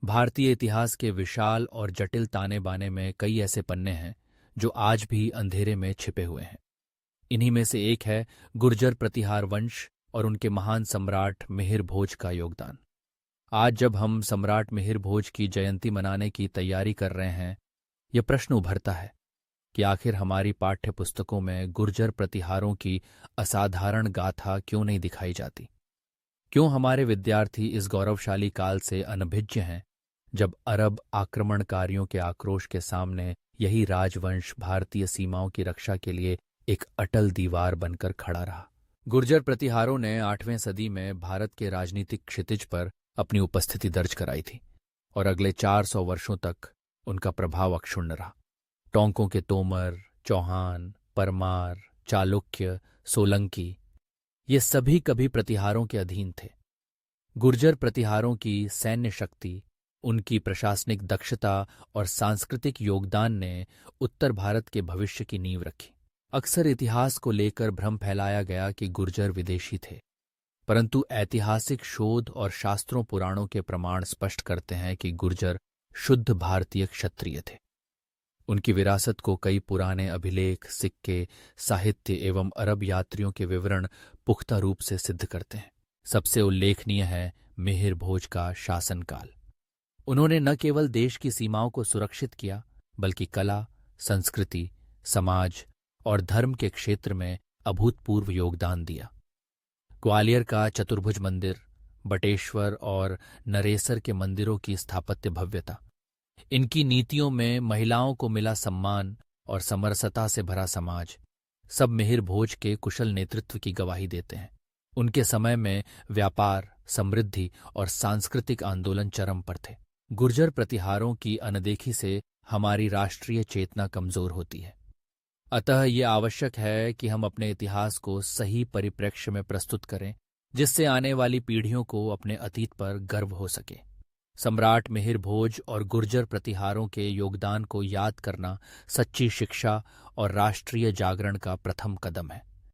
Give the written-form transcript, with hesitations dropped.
भारतीय इतिहास के विशाल और जटिल ताने बाने में कई ऐसे पन्ने हैं जो आज भी अंधेरे में छिपे हुए हैं। इन्हीं में से एक है गुर्जर प्रतिहार वंश और उनके महान सम्राट मिहिर भोज का योगदान। आज जब हम सम्राट मिहिर भोज की जयंती मनाने की तैयारी कर रहे हैं, यह प्रश्न उभरता है कि आखिर हमारी पाठ्य पुस्तकों में गुर्जर प्रतिहारों की असाधारण गाथा क्यों नहीं दिखाई जाती। क्यों हमारे विद्यार्थी इस गौरवशाली काल से अनभिज्ञ हैं, जब अरब आक्रमणकारियों के आक्रोश के सामने यही राजवंश भारतीय सीमाओं की रक्षा के लिए एक अटल दीवार बनकर खड़ा रहा। गुर्जर प्रतिहारों ने 8वीं सदी में भारत के राजनीतिक क्षितिज पर अपनी उपस्थिति दर्ज कराई थी और अगले 400 वर्षों तक उनका प्रभाव अक्षुण्ण रहा। टोंकों के तोमर, चौहान, परमार, चालुक्य, सोलंकी, ये सभी कभी प्रतिहारों के अधीन थे। गुर्जर प्रतिहारों की सैन्य शक्ति, उनकी प्रशासनिक दक्षता और सांस्कृतिक योगदान ने उत्तर भारत के भविष्य की नींव रखी। अक्सर इतिहास को लेकर भ्रम फैलाया गया कि गुर्जर विदेशी थे, परंतु ऐतिहासिक शोध और शास्त्रों पुराणों के प्रमाण स्पष्ट करते हैं कि गुर्जर शुद्ध भारतीय क्षत्रिय थे। उनकी विरासत को कई पुराने अभिलेख, सिक्के, साहित्य एवं अरब यात्रियों के विवरण पुख्ता रूप से सिद्ध करते हैं। सबसे उल्लेखनीय है मिहिर भोज का शासनकाल। उन्होंने न केवल देश की सीमाओं को सुरक्षित किया, बल्कि कला, संस्कृति, समाज और धर्म के क्षेत्र में अभूतपूर्व योगदान दिया। ग्वालियर का चतुर्भुज मंदिर, बटेश्वर और नरेसर के मंदिरों की स्थापत्य भव्यता, इनकी नीतियों में महिलाओं को मिला सम्मान और समरसता से भरा समाज, सब मिहिर भोज के कुशल नेतृत्व की गवाही देते हैं। उनके समय में व्यापार, समृद्धि और सांस्कृतिक आंदोलन चरम पर थे। गुर्जर प्रतिहारों की अनदेखी से हमारी राष्ट्रीय चेतना कमजोर होती है। अतः ये आवश्यक है कि हम अपने इतिहास को सही परिप्रेक्ष्य में प्रस्तुत करें, जिससे आने वाली पीढ़ियों को अपने अतीत पर गर्व हो सके। सम्राट मिहिर भोज और गुर्जर प्रतिहारों के योगदान को याद करना सच्ची शिक्षा और राष्ट्रीय जागरण का प्रथम कदम है।